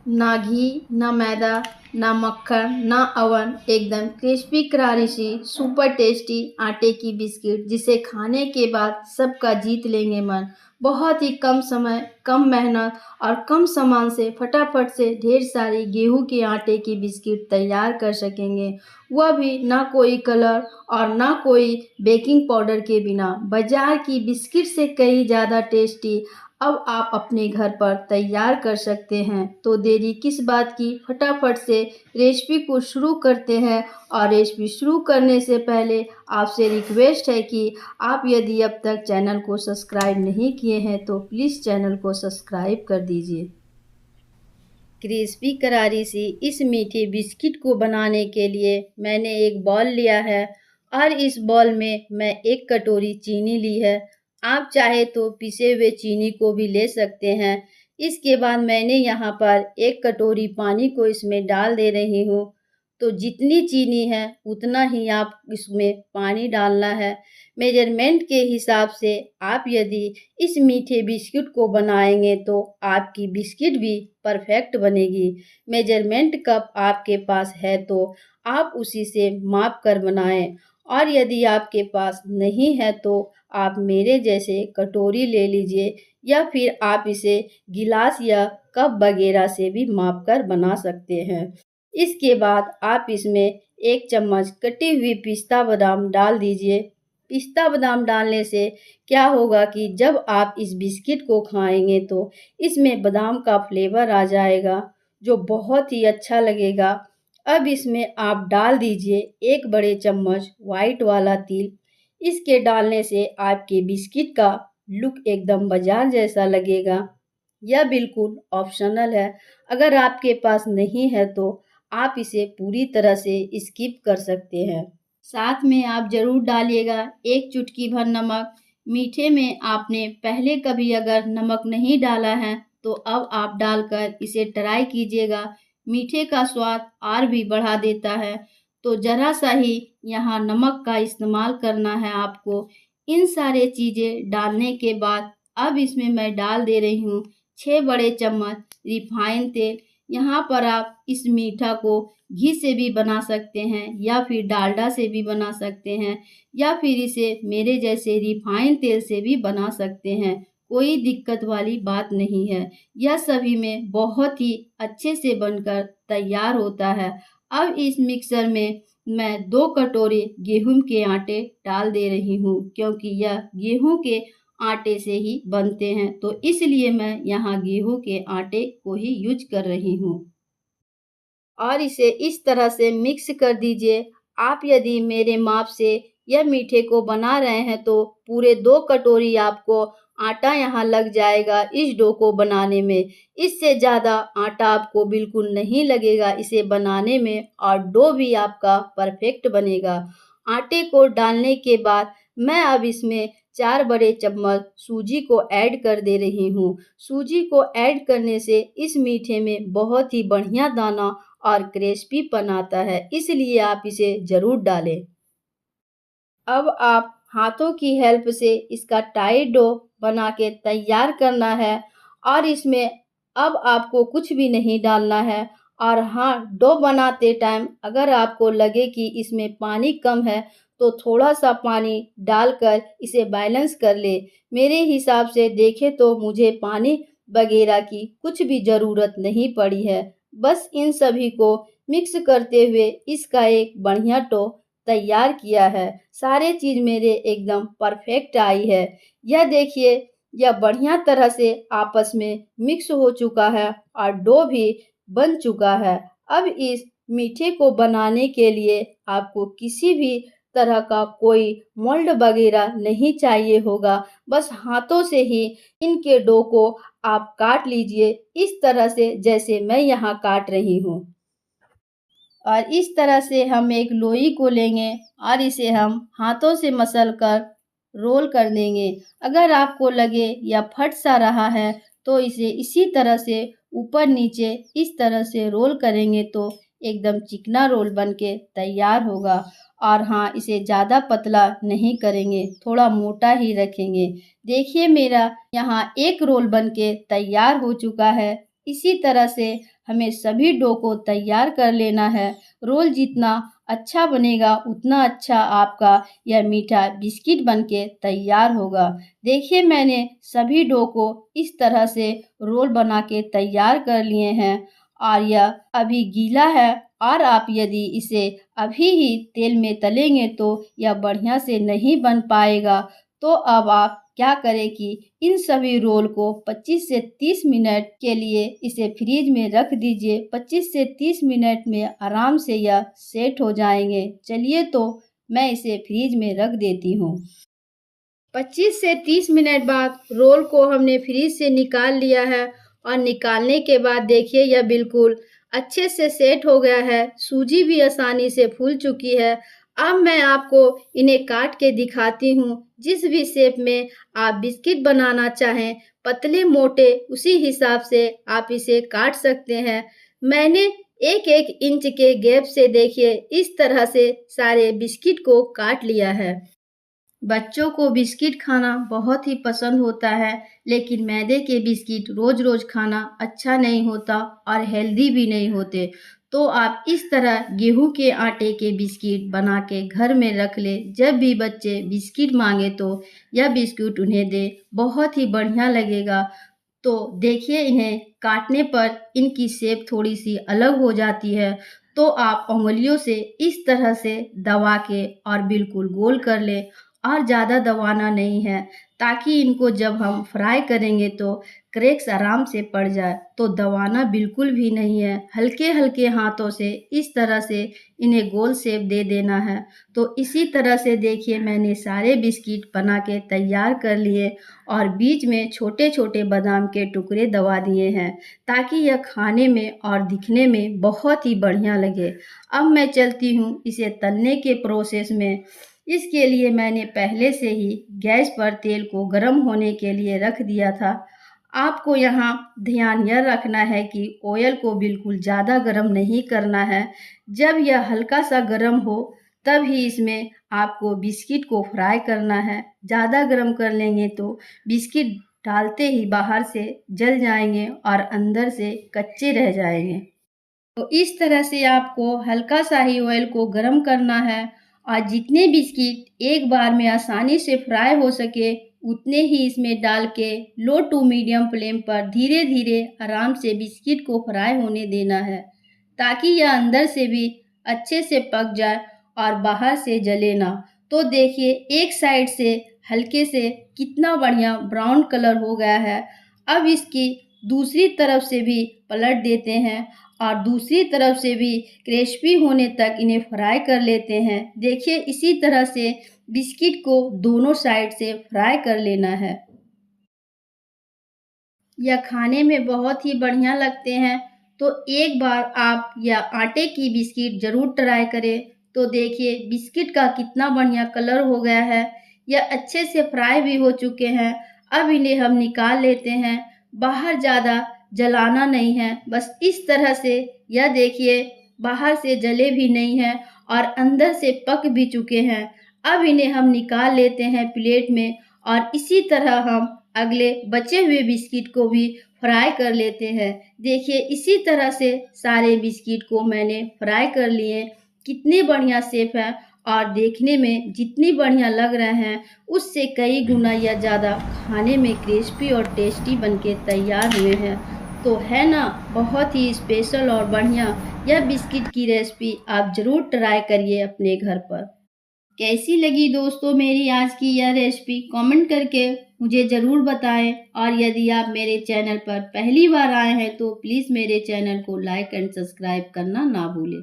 ना घी, ना मैदा, ना मक्खन, ना अवन, एकदम क्रिस्पी करारी सी सुपर टेस्टी आटे की बिस्किट जिसे खाने के बाद सबका जीत लेंगे मन। बहुत ही कम समय, कम मेहनत और कम सामान से फटाफट से ढेर सारी गेहूं के आटे की बिस्किट तैयार कर सकेंगे। वह भी ना कोई कलर और ना कोई बेकिंग पाउडर के बिना। बाजार की बिस्किट से कई ज़्यादा टेस्टी अब आप अपने घर पर तैयार कर सकते हैं। तो देरी किस बात की, फटाफट से रेसिपी को शुरू करते हैं। और रेसिपी शुरू करने से पहले आपसे रिक्वेस्ट है कि आप यदि अब तक चैनल को सब्सक्राइब नहीं किए हैं तो प्लीज़ चैनल को सब्सक्राइब कर दीजिए। क्रिस्पी करारी सी इस मीठे बिस्किट को बनाने के लिए मैंने एक बॉल लिया है और इस बॉल में मैं एक कटोरी चीनी ली है। आप चाहे तो पिसे हुए चीनी को भी ले सकते हैं। इसके बाद मैंने यहाँ पर एक कटोरी पानी को इसमें डाल दे रही हूँ। तो जितनी चीनी है उतना ही आप इसमें पानी डालना है। मेजरमेंट के हिसाब से आप यदि इस मीठे बिस्किट को बनाएंगे तो आपकी बिस्किट भी परफेक्ट बनेगी। मेजरमेंट कप आपके पास है तो आप उसी से माप कर बनाएं। और यदि आपके पास नहीं है तो आप मेरे जैसे कटोरी ले लीजिए या फिर आप इसे गिलास या कप वगैरह से भी माप कर बना सकते हैं। इसके बाद आप इसमें एक चम्मच कटी हुई पिस्ता बादाम डाल दीजिए। पिस्ता बादाम डालने से क्या होगा कि जब आप इस बिस्किट को खाएंगे तो इसमें बादाम का फ्लेवर आ जाएगा जो बहुत ही अच्छा लगेगा। अब इसमें आप डाल दीजिए एक बड़े चम्मच वाइट वाला तिल। इसके डालने से आपके बिस्किट का लुक एकदम बाजार जैसा लगेगा। यह बिल्कुल ऑप्शनल है। अगर आपके पास नहीं है तो आप इसे पूरी तरह से स्किप कर सकते हैं। साथ में आप ज़रूर डालिएगा एक चुटकी भर नमक। मीठे में आपने पहले कभी अगर नमक नहीं डाला है तो अब आप डालकर इसे ट्राई कीजिएगा। मीठे का स्वाद और भी बढ़ा देता है। तो ज़रा सा ही यहाँ नमक का इस्तेमाल करना है आपको। इन सारे चीज़ें डालने के बाद अब इसमें मैं डाल दे रही हूँ 6 बड़े चम्मच रिफाइन तेल। यहाँ पर आप इस मीठा को घी से भी बना सकते हैं या फिर डालडा से भी बना सकते हैं या फिर इसे मेरे जैसे रिफाइन तेल से भी बना सकते हैं। कोई दिक्कत वाली बात नहीं है। यह सभी में बहुत ही अच्छे से बनकर तैयार होता है। अब इस मिक्सर में मैं 2 कटोरे गेहूं के आटे डाल दे रही हूँ क्योंकि यह गेहूं के आटे से ही बनते हैं तो इसलिए मैं यहाँ गेहूं के आटे को ही यूज कर रही हूँ। और इसे इस तरह से मिक्स कर दीजिए। आप यदि मेरे माप से यह मीठे को बना रहे हैं तो पूरे 2 कटोरी आपको आटा यहाँ लग जाएगा इस डो को बनाने में। इससे ज़्यादा आटा आपको बिल्कुल नहीं लगेगा इसे बनाने में और डो भी आपका परफेक्ट बनेगा। आटे को डालने के बाद मैं अब इसमें 4 बड़े चम्मच सूजी को ऐड कर दे रही हूँ। सूजी को ऐड करने से इस मीठे में बहुत ही बढ़िया दाना और क्रिस्पीपन आता है, इसलिए आप इसे ज़रूर डालें। अब आप हाथों की हेल्प से इसका टाइट डो बना के तैयार करना है और इसमें अब आपको कुछ भी नहीं डालना है। और हाँ, डो बनाते टाइम अगर आपको लगे कि इसमें पानी कम है तो थोड़ा सा पानी डालकर इसे बैलेंस कर ले। मेरे हिसाब से देखें तो मुझे पानी वगैरह की कुछ भी ज़रूरत नहीं पड़ी है। बस इन सभी को मिक्स करते हुए इसका एक बढ़िया डो तैयार किया है। सारे चीज़ मेरे एकदम परफेक्ट आई है। यह देखिए, यह बढ़िया तरह से आपस में मिक्स हो चुका है और डो भी बन चुका है। अब इस मीठे को बनाने के लिए आपको किसी भी तरह का कोई मोल्ड वगैरह नहीं चाहिए होगा। बस हाथों से ही इनके डो को आप काट लीजिए इस तरह से जैसे मैं यहाँ काट रही हूँ। और इस तरह से हम एक लोई को लेंगे और इसे हम हाथों से मसल कर रोल कर देंगे। अगर आपको लगे या फट सा रहा है तो इसे इसी तरह से ऊपर नीचे इस तरह से रोल करेंगे तो एकदम चिकना रोल बन के तैयार होगा। और हाँ, इसे ज़्यादा पतला नहीं करेंगे, थोड़ा मोटा ही रखेंगे। देखिए मेरा यहाँ एक रोल बन के तैयार हो चुका है। इसी तरह से हमें सभी डो को तैयार कर लेना है। रोल जितना अच्छा बनेगा उतना अच्छा आपका यह मीठा बिस्किट बनके तैयार होगा। देखिए मैंने सभी डो को इस तरह से रोल बना के तैयार कर लिए हैं और यह अभी गीला है और आप यदि इसे अभी ही तेल में तलेंगे तो यह बढ़िया से नहीं बन पाएगा। तो अब आप क्या करें कि इन सभी रोल को 25 से 30 मिनट के लिए इसे फ्रीज में रख दीजिए। 25 से 30 मिनट में आराम से यह सेट हो जाएंगे। चलिए तो मैं इसे फ्रीज में रख देती हूँ। 25 से 30 मिनट बाद रोल को हमने फ्रीज से निकाल लिया है और निकालने के बाद देखिए यह बिल्कुल अच्छे से सेट हो गया है। सूजी भी आसानी से फूल चुकी है। अब मैं आपको इन्हें काट के दिखाती हूँ। जिस भी शेप में आप बिस्किट बनाना चाहें, पतले मोटे उसी हिसाब से आप इसे काट सकते हैं। मैंने 1-1 इंच के गैप से देखिए इस तरह से सारे बिस्किट को काट लिया है। बच्चों को बिस्किट खाना बहुत ही पसंद होता है, लेकिन मैदे के बिस्किट रोज-रोज खाना अच्छा नहीं होता और हेल्दी भी नहीं होते। तो आप इस तरह गेहूं के आटे के बिस्किट बना के घर में रख लें। जब भी बच्चे बिस्किट मांगे तो यह बिस्किट उन्हें दें, बहुत ही बढ़िया लगेगा। तो देखिए इन्हें काटने पर इनकी शेप थोड़ी सी अलग हो जाती है। तो आप उँगलियों से इस तरह से दबा के और बिल्कुल गोल कर लें और ज़्यादा दबाना नहीं है, ताकि इनको जब हम फ्राई करेंगे तो क्रैक्स आराम से पड़ जाए। तो दबाना बिल्कुल भी नहीं है, हल्के-हल्के हाथों से इस तरह से इन्हें गोल शेप दे देना है। तो इसी तरह से देखिए मैंने सारे बिस्किट बना के तैयार कर लिए और बीच में छोटे-छोटे बादाम के टुकड़े दबा दिए हैं, ताकि यह खाने में और दिखने में बहुत ही बढ़िया लगे। अब मैं चलती हूँ इसे तलने के प्रोसेस में। इसके लिए मैंने पहले से ही गैस पर तेल को गर्म होने के लिए रख दिया था। आपको यहाँ ध्यान यह रखना है कि ऑयल को बिल्कुल ज़्यादा गर्म नहीं करना है। जब यह हल्का सा गर्म हो तब ही इसमें आपको बिस्किट को फ्राई करना है। ज़्यादा गर्म कर लेंगे तो बिस्किट डालते ही बाहर से जल जाएंगे और अंदर से कच्चे रह जाएंगे। तो इस तरह से आपको हल्का सा ही ऑयल को गर्म करना है और जितने बिस्किट एक बार में आसानी से फ्राई हो सके उतने ही इसमें डाल के लो टू मीडियम फ्लेम पर धीरे धीरे आराम से बिस्किट को फ्राई होने देना है, ताकि यह अंदर से भी अच्छे से पक जाए और बाहर से जले ना। तो देखिए एक साइड से हल्के से कितना बढ़िया ब्राउन कलर हो गया है। अब इसकी दूसरी तरफ से भी पलट देते हैं और दूसरी तरफ से भी क्रिस्पी होने तक इन्हें फ्राई कर लेते हैं। देखिए इसी तरह से बिस्किट को दोनों साइड से फ्राई कर लेना है। यह खाने में बहुत ही बढ़िया लगते हैं। तो एक बार आप यह आटे की बिस्किट ज़रूर ट्राई करें। तो देखिए बिस्किट का कितना बढ़िया कलर हो गया है। यह अच्छे से फ्राई भी हो चुके हैं। अब इन्हें हम निकाल लेते हैं। बाहर ज़्यादा जलाना नहीं है, बस इस तरह से। यह देखिए बाहर से जले भी नहीं हैं और अंदर से पक भी चुके हैं। अब इन्हें हम निकाल लेते हैं प्लेट में और इसी तरह हम अगले बचे हुए बिस्किट को भी फ्राई कर लेते हैं। देखिए इसी तरह से सारे बिस्किट को मैंने फ्राई कर लिए। कितने बढ़िया शेप है और देखने में जितनी बढ़िया लग रहे हैं उससे कई गुना या ज़्यादा खाने में क्रिस्पी और टेस्टी बनके तैयार हुए हैं। तो है ना बहुत ही स्पेशल और बढ़िया। यह बिस्किट की रेसिपी आप ज़रूर ट्राई करिए अपने घर पर। कैसी लगी दोस्तों मेरी आज की यह रेसिपी कमेंट करके मुझे ज़रूर बताएं और यदि आप मेरे चैनल पर पहली बार आए हैं तो प्लीज़ मेरे चैनल को लाइक एंड सब्सक्राइब करना ना भूलें।